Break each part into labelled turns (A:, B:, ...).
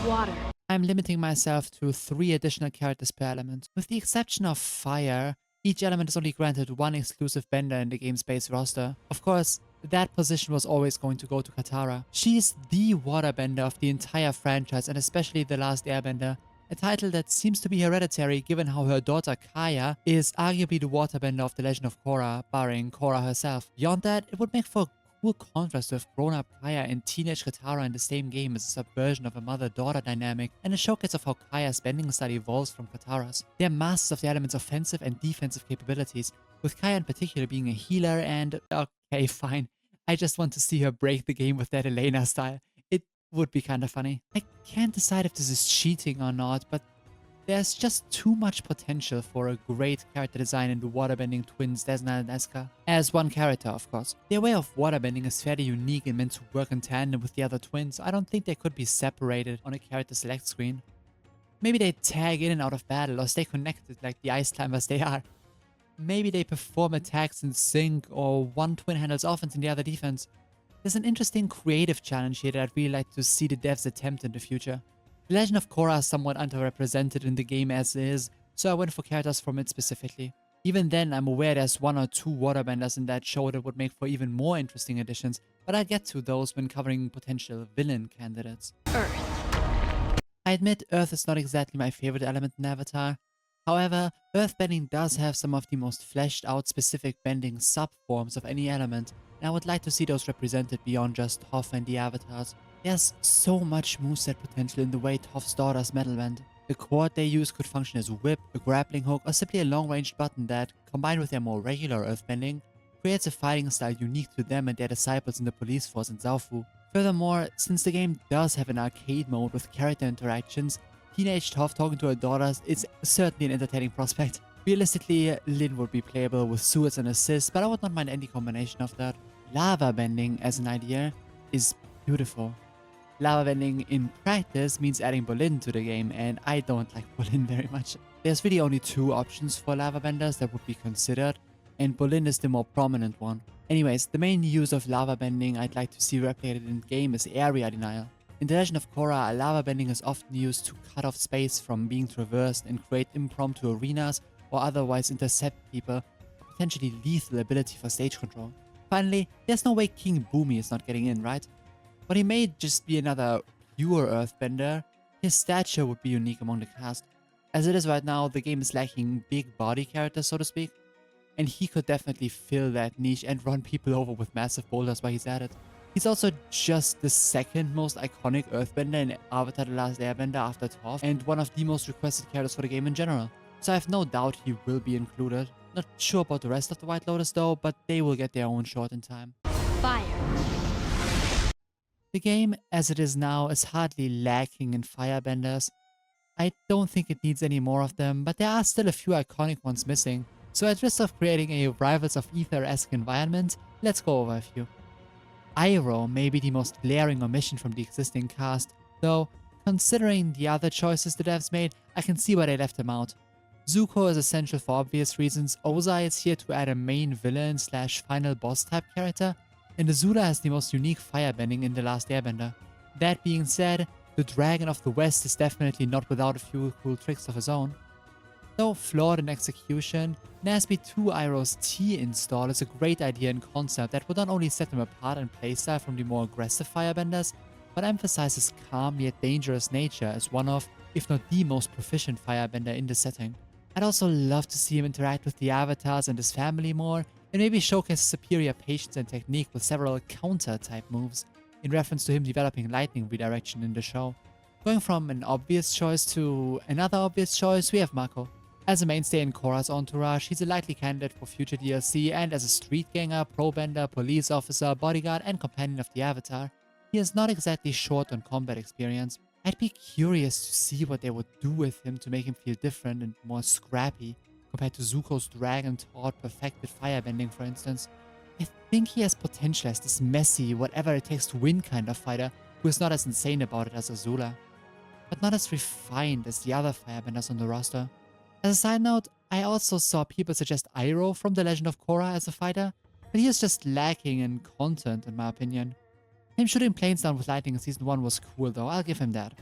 A: Water.
B: I'm limiting myself to 3 additional characters per element. With the exception of fire, each element is only granted 1 exclusive bender in the game's base roster. Of course, that position was always going to go to Katara. She's the waterbender of the entire franchise, and especially the last Airbender, a title that seems to be hereditary given how her daughter Kaya is arguably the waterbender of the Legend of Korra, barring Korra herself. Beyond that, it would make for a cool contrast to have grown-up Kaya and teenage Katara in the same game as a subversion of a mother-daughter dynamic, and a showcase of how Kaya's bending style evolves from Katara's. They're masters of the element's offensive and defensive capabilities, with Kaya in particular being a healer and... okay, fine. I just want to see her break the game with that Elena style. It would be kinda funny. I can't decide if this is cheating or not, but there's just too much potential for a great character design in the waterbending twins Desna and Eska. As one character, of course. Their way of waterbending is fairly unique and meant to work in tandem with the other twins. I don't think they could be separated on a character select screen. Maybe they tag in and out of battle or stay connected like the ice climbers they are. Maybe they perform attacks in sync, or one twin handles offense and the other defense. There's an interesting creative challenge here that I'd really like to see the devs attempt in the future. The Legend of Korra is somewhat underrepresented in the game as is, so I went for characters from it specifically. Even then, I'm aware there's 1 or 2 waterbenders in that show that would make for even more interesting additions, but I'll get to those when covering potential villain candidates.
A: Earth.
B: I admit Earth is not exactly my favorite element in Avatar. However, Earthbending does have some of the most fleshed out specific bending subforms of any element, and I would like to see those represented beyond just Toph and the avatars. There's so much moveset potential in the way Toph's daughters metalbend. The cord they use could function as a whip, a grappling hook, or simply a long-range button that, combined with their more regular earthbending, creates a fighting style unique to them and their disciples in the police force in Zaofu. Furthermore, since the game does have an arcade mode with character interactions, teenage Toph talking to her daughters is certainly an entertaining prospect. Realistically, Lin would be playable with swords and assists, but I would not mind any combination of that. Lava bending as an idea is beautiful. Lava bending in practice means adding Bolin to the game, and I don't like Bolin very much. There's really only 2 options for lava benders that would be considered, and Bolin is the more prominent one. Anyways, the main use of lava bending I'd like to see replicated in game is area denial. In The Legend of Korra, lava bending is often used to cut off space from being traversed and create impromptu arenas or otherwise intercept people, a potentially lethal ability for stage control. Finally, there's no way King Boomy is not getting in, right? But he may just be another pure earthbender. His stature would be unique among the cast. As it is right now, the game is lacking big body characters, so to speak, and he could definitely fill that niche and run people over with massive boulders while he's at it. He's also just the 2nd most iconic earthbender in Avatar The Last Airbender after Toph, and one of the most requested characters for the game in general. So I have no doubt he will be included. Not sure about the rest of the White Lotus though, but they will get their own shot in time.
A: Fire.
B: The game, as it is now, is hardly lacking in firebenders. I don't think it needs any more of them, but there are still a few iconic ones missing. So at risk of creating a Rivals of Ether-esque environment, let's go over a few. Iroh may be the most glaring omission from the existing cast, though considering the other choices the devs made, I can see why they left him out. Zuko is essential for obvious reasons, Ozai is here to add a main villain slash final boss type character, and Azula has the most unique firebending in The Last Airbender. That being said, the Dragon of the West is definitely not without a few cool tricks of his own. Though flawed in execution, Nasby 2 Iroh's T install is a great idea in concept that would not only set him apart in playstyle from the more aggressive firebenders, but emphasize his calm yet dangerous nature as one of, if not the most proficient firebender in the setting. I'd also love to see him interact with the avatars and his family more, and maybe showcase superior patience and technique with several counter-type moves, in reference to him developing lightning redirection in the show. Going from an obvious choice to another obvious choice, we have Mako. As a mainstay in Korra's entourage, he's a likely candidate for future DLC, and as a street ganger, pro-bender, police officer, bodyguard, and companion of the Avatar, he is not exactly short on combat experience. I'd be curious to see what they would do with him to make him feel different and more scrappy, compared to Zuko's dragon-taught perfected firebending, for instance. I think he has potential as this messy, whatever it takes to win kind of fighter, who is not as insane about it as Azula, but not as refined as the other firebenders on the roster. As a side note, I also saw people suggest Iroh from The Legend of Korra as a fighter, but he is just lacking in content in my opinion. Him shooting planes down with lightning in Season 1 was cool though, I'll give him that.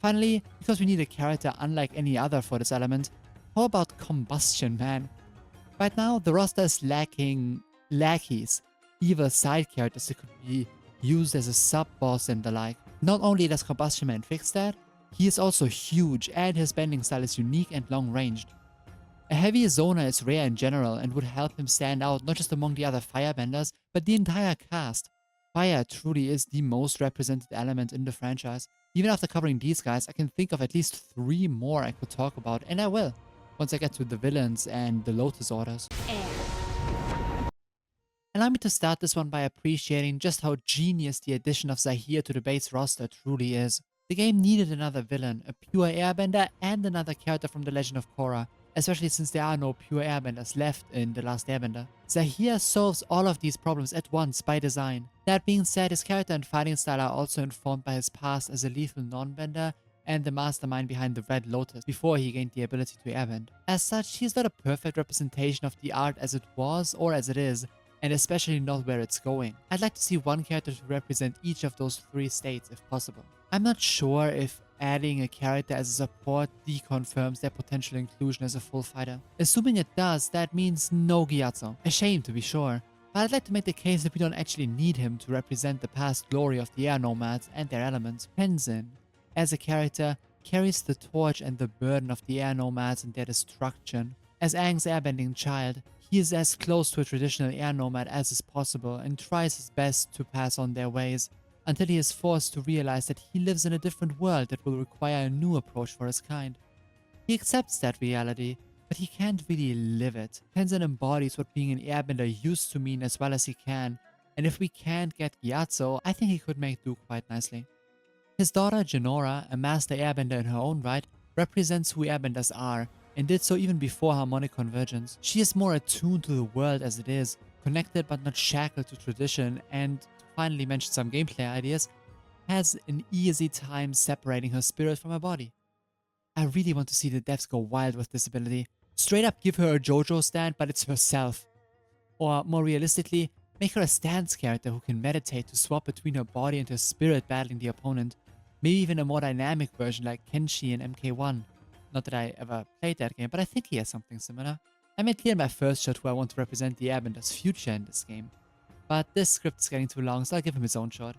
B: Finally, because we need a character unlike any other for this element, how about Combustion Man? Right now, the roster is lacking lackeys, evil side characters that could be used as a sub-boss and the like. Not only does Combustion Man fix that, he is also huge and his bending style is unique and long-ranged. A heavy zoner is rare in general and would help him stand out not just among the other Firebenders, but the entire cast. Fire truly is the most represented element in the franchise. Even after covering these guys, I can think of at least 3 more I could talk about, and I will, once I get to the villains and the Lotus orders. Allow me to start this one by appreciating just how genius the addition of Zahir to the base roster truly is. The game needed another villain, a pure airbender, and another character from the Legend of Korra, especially since there are no pure airbenders left in The Last Airbender. Zahir solves all of these problems at once by design. That being said, his character and fighting style are also informed by his past as a lethal non-bender and the mastermind behind the Red Lotus before he gained the ability to airbend. As such, he is not a perfect representation of the art as it was or as it is, and especially not where it's going. I'd like to see one character to represent each of those 3 states if possible. I'm not sure if adding a character as a support deconfirms their potential inclusion as a full fighter. Assuming it does, that means no Gyatso. A shame to be sure, but I'd like to make the case that we don't actually need him to represent the past glory of the air nomads and their elements. Tenzin, as a character, carries the torch and the burden of the air nomads and their destruction. As Aang's airbending child, he is as close to a traditional air nomad as is possible and tries his best to pass on their ways, until he is forced to realize that he lives in a different world that will require a new approach for his kind. He accepts that reality, but he can't really live it. Tenzin embodies what being an airbender used to mean as well as he can, and if we can't get Gyatso, I think he could make do quite nicely. His daughter Jinora, a master airbender in her own right, represents who airbenders are, and did so even before harmonic convergence. She is more attuned to the world as it is, connected but not shackled to tradition, and, to finally mention some gameplay ideas, has an easy time separating her spirit from her body. I really want to see the devs go wild with this ability. Straight up give her a JoJo stand, but it's herself. Or, more realistically, make her a stance character who can meditate to swap between her body and her spirit battling the opponent. Maybe even a more dynamic version like Kenshi in MK1. Not that I ever played that game, but I think he has something similar. I made clear in my first shot who I want to represent the Airbender's future in this game. But this script is getting too long, so I'll give him his own shot.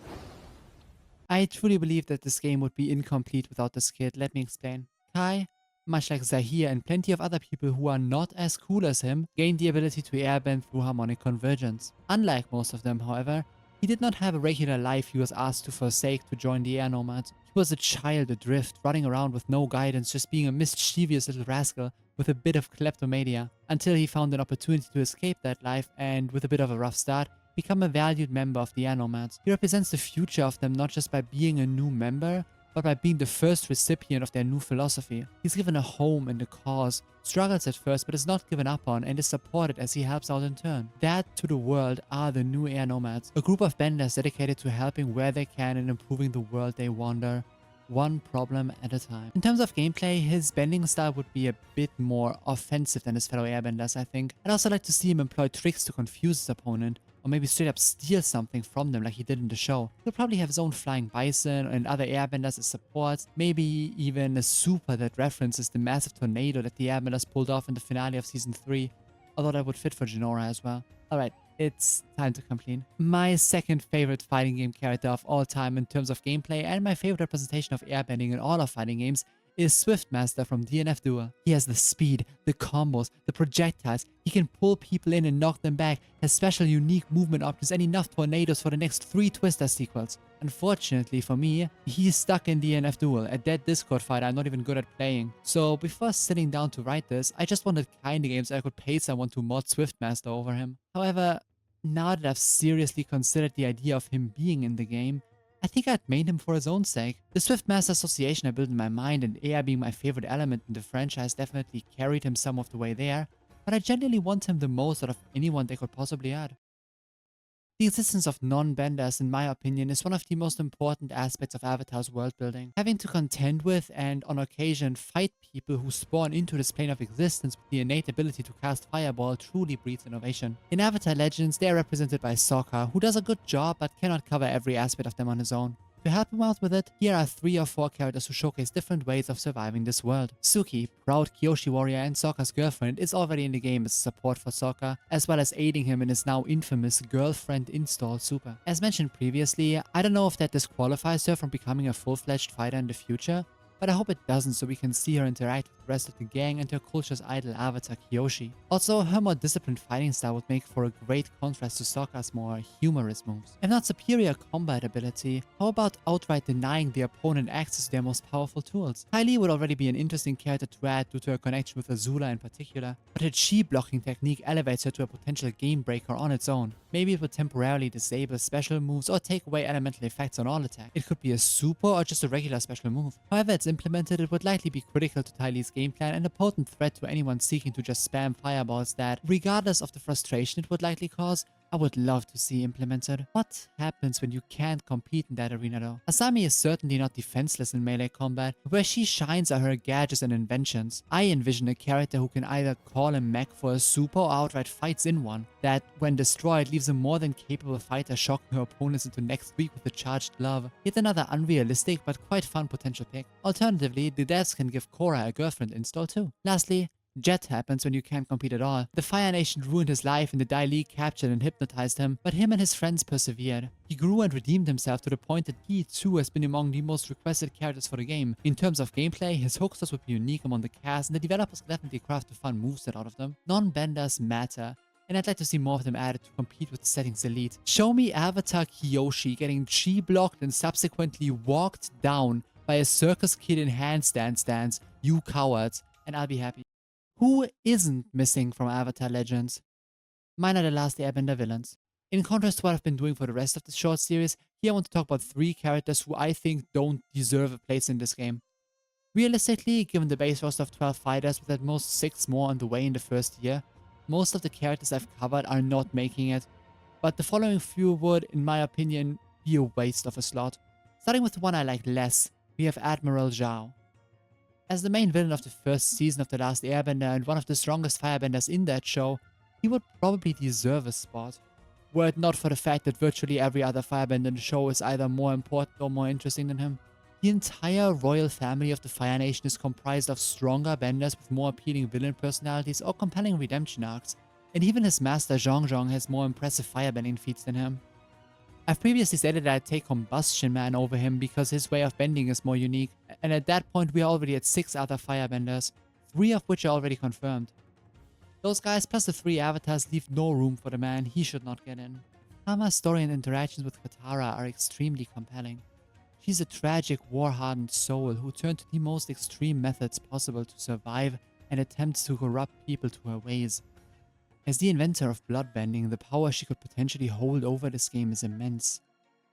B: I truly believe that this game would be incomplete without this kid, let me explain. Kai, much like Zahir and plenty of other people who are not as cool as him, gained the ability to airbend through harmonic convergence. Unlike most of them, however, he did not have a regular life he was asked to forsake to join the air nomads. He was a child adrift, running around with no guidance, just being a mischievous little rascal with a bit of kleptomania, until he found an opportunity to escape that life and, with a bit of a rough start, become a valued member of the air nomads. He represents the future of them not just by being a new member, but by being the first recipient of their new philosophy. He's given a home in the cause, struggles at first but is not given up on, and is supported as he helps out in turn. That, to the world, are the new air nomads, a group of benders dedicated to helping where they can and improving the world they wander, one problem at a time. In terms of gameplay, his bending style would be a bit more offensive than his fellow airbenders, I think. I'd also like to see him employ tricks to confuse his opponent, or maybe straight up steal something from them like he did in the show. He'll probably have his own flying bison and other airbenders as supports, maybe even a super that references the massive tornado that the airbenders pulled off in the finale of season 3, although that would fit for Jinora as well. Alright, it's time to complain. My second favorite fighting game character of all time in terms of gameplay and my favorite representation of airbending in all of fighting games is Swiftmaster from DNF Duel. He has the speed, the combos, the projectiles, he can pull people in and knock them back, has special unique movement options and enough tornadoes for the next 3 Twister sequels. Unfortunately for me, he's stuck in DNF Duel, a dead Discord fighter I'm not even good at playing. So before sitting down to write this, I just wanted kinda games I could pay someone to mod Swiftmaster over him. However, now that I've seriously considered the idea of him being in the game, I think I'd made him for his own sake. The Swiftmaster association I built in my mind and air being my favorite element in the franchise definitely carried him some of the way there, but I genuinely want him the most out of anyone they could possibly add. The existence of non-benders, in my opinion, is one of the most important aspects of Avatar's world building. Having to contend with and, on occasion, fight people who spawn into this plane of existence with the innate ability to cast Fireball truly breeds innovation. In Avatar Legends, they are represented by Sokka, who does a good job but cannot cover every aspect of them on his own. To help him out with it, here are 3 or 4 characters who showcase different ways of surviving this world. Suki, proud Kyoshi warrior and Sokka's girlfriend, is already in the game as support for Sokka, as well as aiding him in his now infamous girlfriend install super. As mentioned previously, I don't know if that disqualifies her from becoming a full-fledged fighter in the future, but I hope it doesn't, so we can see her interact with the rest of the gang and her culture's idol avatar Kyoshi. Also, her more disciplined fighting style would make for a great contrast to Sokka's more humorous moves. If not superior combat ability, how about outright denying the opponent access to their most powerful tools? Ty Lee would already be an interesting character to add due to her connection with Azula in particular, but her chi blocking technique elevates her to a potential game breaker on its own. Maybe it would temporarily disable special moves or take away elemental effects on all attacks. It could be a super or just a regular special move. However it's implemented, it would likely be critical to Ty Lee's game plan and a potent threat to anyone seeking to just spam fireballs that, regardless of the frustration it would likely cause, I would love to see implemented. What happens when you can't compete in that arena though? Asami is certainly not defenseless in melee combat, but where she shines are her gadgets and inventions. I envision a character who can either call a mech for a super or outright fights in one, that when destroyed leaves a more than capable fighter shocking her opponents into next week with a charged glove. Yet another unrealistic but quite fun potential pick. Alternatively, the devs can give Korra a girlfriend install too. Lastly, Jet happens when you can't compete at all. The Fire Nation ruined his life and the Dai Li captured and hypnotized him, but him and his friends persevered. He grew and redeemed himself to the point that he too has been among the most requested characters for the game. In terms of gameplay, his hooksters would be unique among the cast and the developers could definitely craft a fun moveset out of them. Non-benders matter, and I'd like to see more of them added to compete with the settings elite. Show me Avatar Kyoshi getting chi blocked and subsequently walked down by a circus kid in handstand stands, you cowards, and I'll be happy. Who isn't missing from Avatar Legends? Mine are the last Airbender villains. In contrast to what I've been doing for the rest of the short series, here I want to talk about 3 characters who I think don't deserve a place in this game. Realistically, given the base roster of 12 fighters with at most 6 more on the way in the first year, most of the characters I've covered are not making it, but the following few would, in my opinion, be a waste of a slot. Starting with the one I like less, we have Admiral Zhao. As the main villain of the first season of The Last Airbender and one of the strongest firebenders in that show, he would probably deserve a spot. Were it not for the fact that virtually every other firebender in the show is either more important or more interesting than him. The entire royal family of the Fire Nation is comprised of stronger benders with more appealing villain personalities or compelling redemption arcs, and even his master Zhong has more impressive firebending feats than him. I've previously stated that I'd take Combustion Man over him because his way of bending is more unique, and at that point we are already at 6 other firebenders, 3 of which are already confirmed. Those guys plus the 3 avatars leave no room for the man, he should not get in. Tama's story and interactions with Katara are extremely compelling. She's a tragic, war-hardened soul who turned to the most extreme methods possible to survive and attempts to corrupt people to her ways. As the inventor of bloodbending, the power she could potentially hold over this game is immense.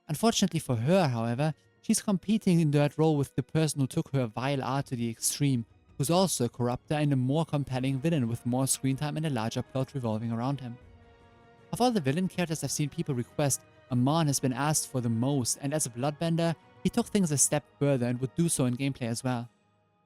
B: Unfortunately for her, however, she's competing in that role with the person who took her vile art to the extreme, who's also a corrupter and a more compelling villain with more screen time and a larger plot revolving around him. Of all the villain characters I've seen people request, Amon has been asked for the most, and as a bloodbender, he took things a step further and would do so in gameplay as well.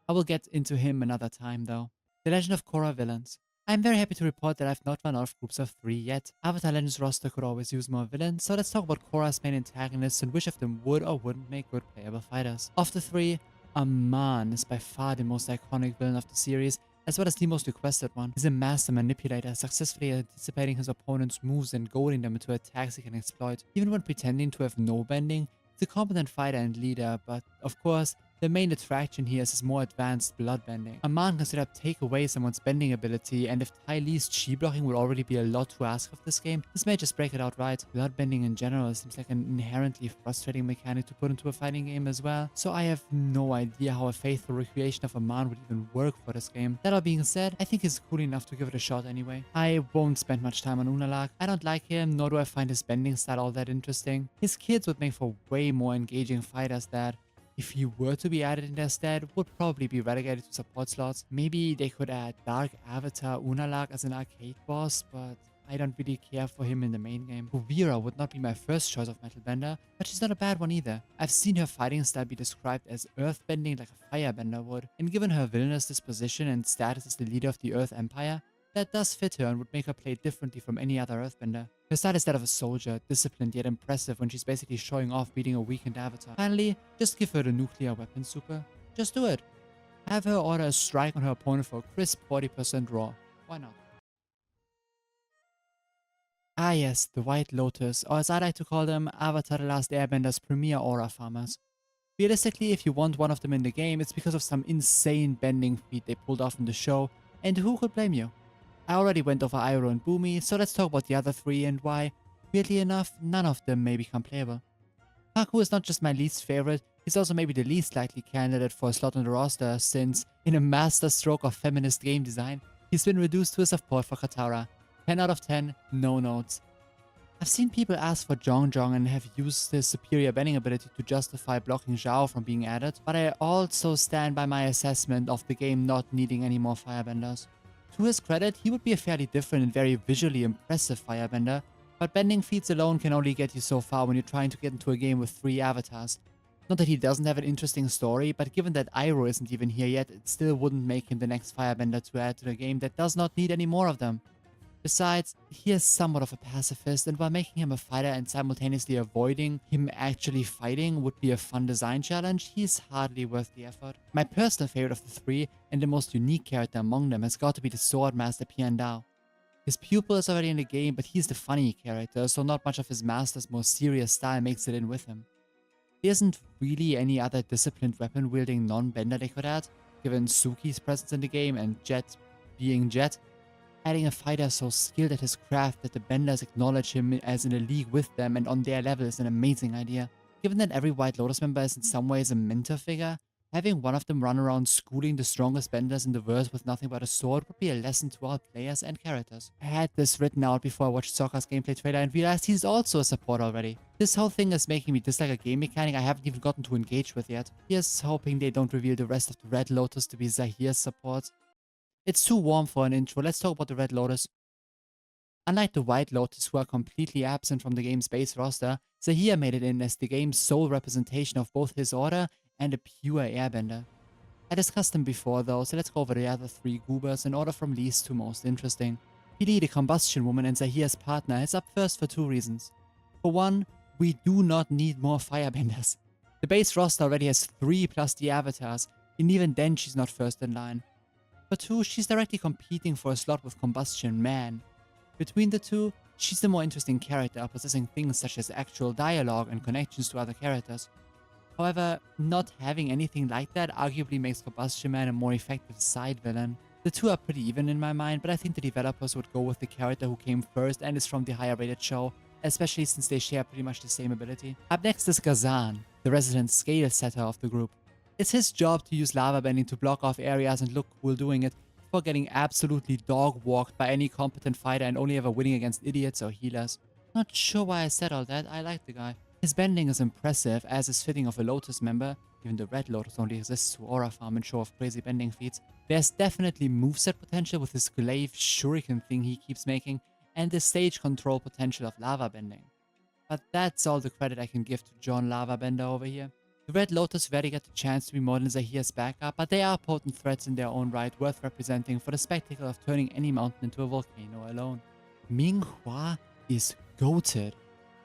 B: I will get into him another time though. The Legend of Korra Villains. I am very happy to report that I've not run out of groups of 3 yet. Avatar Legends roster could always use more villains, so let's talk about Korra's main antagonists and which of them would or wouldn't make good playable fighters. Of the 3, Amon is by far the most iconic villain of the series, as well as the most requested one. He's a master manipulator, successfully anticipating his opponent's moves and goading them into attacks he can exploit. Even when pretending to have no bending, he's a competent fighter and leader, but of course, the main attraction here is his more advanced bloodbending. Amon can straight up take away someone's bending ability, and if Ty Lee's chi blocking would already be a lot to ask of this game, this may just break it outright. Bloodbending in general seems like an inherently frustrating mechanic to put into a fighting game as well, so I have no idea how a faithful recreation of Amon would even work for this game. That all being said, I think he's cool enough to give it a shot anyway. I won't spend much time on Unalaq. I don't like him, nor do I find his bending style all that interesting. His kids would make for way more engaging fighters that, if he were to be added in their stead, would probably be relegated to support slots. Maybe they could add Dark Avatar Unalaq as an arcade boss, but I don't really care for him in the main game. Kuvira would not be my first choice of metal bender, but she's not a bad one either. I've seen her fighting style be described as earthbending like a firebender would, and given her villainous disposition and status as the leader of the Earth Empire, That does fit her and would make her play differently from any other Earthbender. Her style is that of a soldier, disciplined yet impressive when she's basically showing off beating a weakened avatar. Finally, just give her the nuclear weapon super. Just do it. Have her order a strike on her opponent for a crisp 40% raw. Why not? Ah yes, the White Lotus, or as I like to call them, Avatar The Last Airbender's premier aura farmers. Realistically, if you want one of them in the game, it's because of some insane bending feat they pulled off in the show, and who could blame you? I already went over Iroh and Boomy, so let's talk about the other three and why, weirdly enough, none of them may become playable. Haku is not just my least favorite, he's also maybe the least likely candidate for a slot on the roster, since, in a masterstroke of feminist game design, he's been reduced to a support for Katara. 10 out of 10, no notes. I've seen people ask for Zhong and have used his superior bending ability to justify blocking Zhao from being added, but I also stand by my assessment of the game not needing any more Firebenders. To his credit, he would be a fairly different and very visually impressive Firebender, but bending feats alone can only get you so far when you're trying to get into a game with 3 avatars. Not that he doesn't have an interesting story, but given that Iroh isn't even here yet, it still wouldn't make him the next Firebender to add to the game that does not need any more of them. Besides, he is somewhat of a pacifist, and while making him a fighter and simultaneously avoiding him actually fighting would be a fun design challenge, he's hardly worth the effort. My personal favorite of the 3, and the most unique character among them, has got to be the Swordmaster Piandao. His pupil is already in the game, but he's the funny character, so not much of his master's more serious style makes it in with him. There isn't really any other disciplined weapon-wielding non-bender they could add, given Suki's presence in the game and Jet being Jet. Adding a fighter so skilled at his craft that the Benders acknowledge him as in a league with them and on their level is an amazing idea. Given that every White Lotus member is in some ways a mentor figure, having one of them run around schooling the strongest Benders in the verse with nothing but a sword would be a lesson to all players and characters. I had this written out before I watched Sokka's gameplay trailer and realized he's also a support already. This whole thing is making me dislike a game mechanic I haven't even gotten to engage with yet. Here's hoping they don't reveal the rest of the Red Lotus to be Zahir's support. It's too warm for an intro, let's talk about the Red Lotus. Unlike the White Lotus, who are completely absent from the game's base roster, Zahir made it in as the game's sole representation of both his order and a pure airbender. I discussed him before though, so let's go over the other 3 goobers in order from least to most interesting. Healy, the Combustion Woman and Zahir's partner, is up first for 2 reasons. For one, we do not need more Firebenders. The base roster already has 3 plus the avatars, and even then she's not first in line. For 2, she's directly competing for a slot with Combustion Man. Between the 2, she's the more interesting character, possessing things such as actual dialogue and connections to other characters. However, not having anything like that arguably makes Combustion Man a more effective side villain. The 2 are pretty even in my mind, but I think the developers would go with the character who came first and is from the higher rated show, especially since they share pretty much the same ability. Up next is Gazan, the resident scale setter of the group. It's his job to use lava bending to block off areas and look cool doing it, before getting absolutely dog-walked by any competent fighter and only ever winning against idiots or healers. Not sure why I said all that, I like the guy. His bending is impressive, as is fitting of a Lotus member. Even the Red Lotus only exists to aura farm and show off crazy bending feats. There's definitely moveset potential with his glaive shuriken thing he keeps making, and the stage control potential of lava bending. But that's all the credit I can give to John Lava Bender over here. The Red Lotus rarely get the chance to be more than Zahir's backup, but they are potent threats in their own right, worth representing for the spectacle of turning any mountain into a volcano alone. Ming Hua is goated.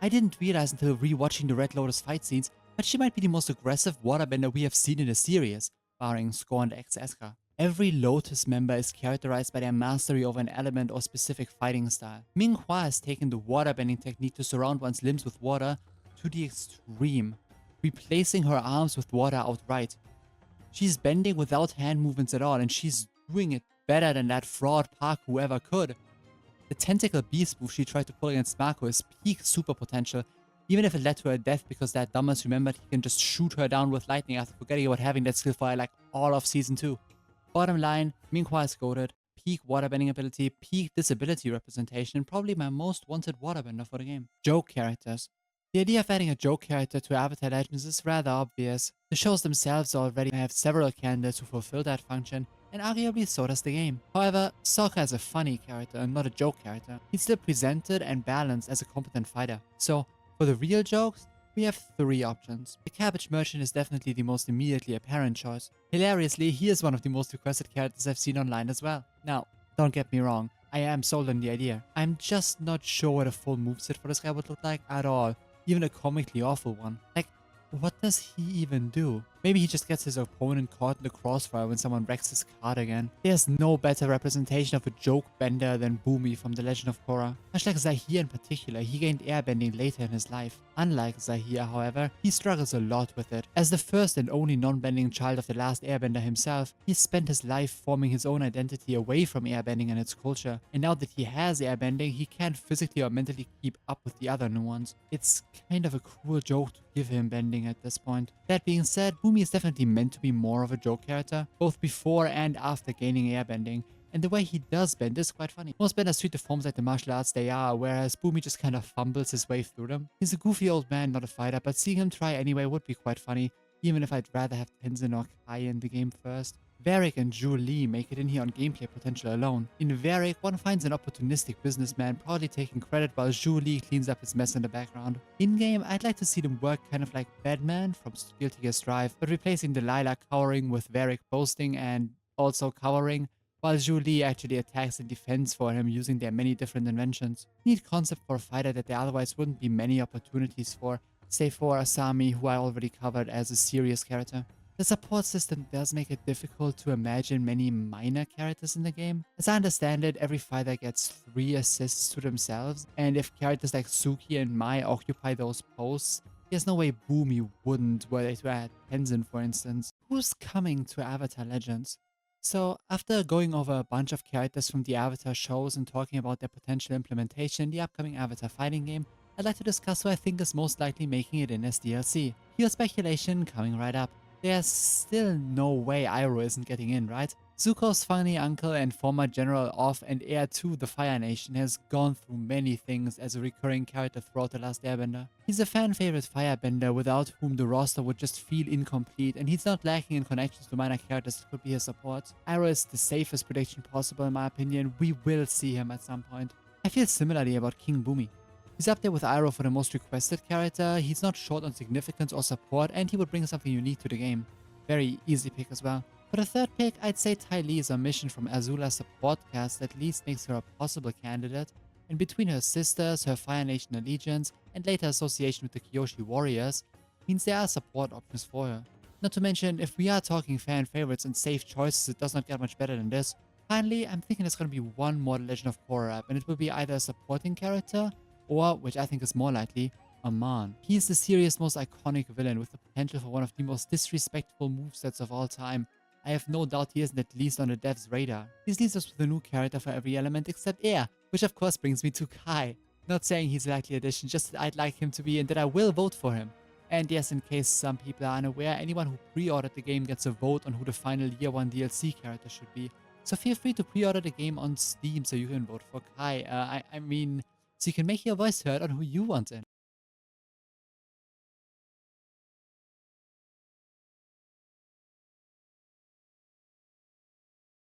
B: I didn't realize until rewatching the Red Lotus fight scenes, but she might be the most aggressive waterbender we have seen in the series, barring Scorned ex-Eska. Every Lotus member is characterized by their mastery over an element or specific fighting style. Ming Hua has taken the waterbending technique to surround one's limbs with water to the extreme, replacing her arms with water outright. She's bending without hand movements at all, and she's doing it better than that fraud Park whoever could. The tentacle beast move she tried to pull against Mako is peak super potential, even if it led to her death because that dumbass remembered he can just shoot her down with lightning after forgetting about having that skill for like all of season 2. Bottom line, Ming Hua is goated, peak waterbending ability, peak disability representation, probably my most wanted waterbender for the game. Joke characters. The idea of adding a joke character to Avatar Legends is rather obvious. The shows themselves already have several candidates who fulfill that function, and arguably so does the game. However, Sokka is a funny character and not a joke character. He's still presented and balanced as a competent fighter. So, for the real jokes, we have 3 options. The Cabbage Merchant is definitely the most immediately apparent choice. Hilariously, he is one of the most requested characters I've seen online as well. Now, don't get me wrong, I am sold on the idea. I'm just not sure what a full moveset for this guy would look like at all. Even a comically awful one. Like, what does he even do? Maybe he just gets his opponent caught in the crossfire when someone wrecks his card again. There's no better representation of a joke bender than Boomy from The Legend of Korra. Much like Zahir in particular, he gained airbending later in his life. Unlike Zahir, however, he struggles a lot with it. As the first and only non-bending child of the last airbender himself, he spent his life forming his own identity away from airbending and its culture. And now that he has airbending, he can't physically or mentally keep up with the other new ones. It's kind of a cruel joke to give him bending at this point. That being said, Boomy is definitely meant to be more of a joke character, both before and after gaining airbending, and the way he does bend is quite funny. Most benders treat the forms like the martial arts they are, whereas Boomy just kind of fumbles his way through them. He's a goofy old man, not a fighter, but seeing him try anyway would be quite funny, even if I'd rather have Tenzin or Kai in the game first. Varric and Zhu Li make it in here on gameplay potential alone. In Varric, one finds an opportunistic businessman proudly taking credit while Zhu Li cleans up his mess in the background. In-game, I'd like to see them work kind of like Batman from Guilty Gear Strive, but replacing Delilah cowering with Varric boasting and also cowering, while Zhu Li actually attacks and defends for him using their many different inventions. Neat concept for a fighter that there otherwise wouldn't be many opportunities for, save for Asami, who I already covered as a serious character. The support system does make it difficult to imagine many minor characters in the game. As I understand it, every fighter gets 3 assists to themselves, and if characters like Suki and Mai occupy those posts, there's no way Boomy wouldn't were they to add Tenzin, for instance. Who's coming to Avatar Legends? So, after going over a bunch of characters from the Avatar shows and talking about their potential implementation in the upcoming Avatar fighting game, I'd like to discuss who I think is most likely making it in as DLC. Pure speculation coming right up. There's still no way Iroh isn't getting in, right? Zuko's funny uncle and former general of and heir to the Fire Nation has gone through many things as a recurring character throughout The Last Airbender. He's a fan favorite firebender without whom the roster would just feel incomplete, and he's not lacking in connections to minor characters that could be his support. Iroh is the safest prediction possible in my opinion. We will see him at some point. I feel similarly about King Boomy. He's up there with Iroh for the most requested character, he's not short on significance or support, and he would bring something unique to the game. Very easy pick as well. For the third pick, I'd say Ty Lee's omission from Azula's support cast at least makes her a possible candidate, and between her sisters, her Fire Nation allegiance, and later association with the Kyoshi warriors, means there are support options for her. Not to mention, if we are talking fan favorites and safe choices, it does not get much better than this. Finally, I'm thinking there's gonna be one more Legend of Korra rap, and it will be either a supporting character, or, which I think is more likely, Aman. He is the series' most iconic villain with the potential for one of the most disrespectful movesets of all time. I have no doubt he isn't at least on the devs' radar. This leaves us with a new character for every element except air, which of course brings me to Kai. Not saying he's a likely addition, just that I'd like him to be and that I will vote for him. And yes, in case some people are unaware, anyone who pre-ordered the game gets a vote on who the final Year 1 DLC character should be. So feel free to pre-order the game on Steam so you can vote for Kai. I mean, so you can make your voice heard on who you want in.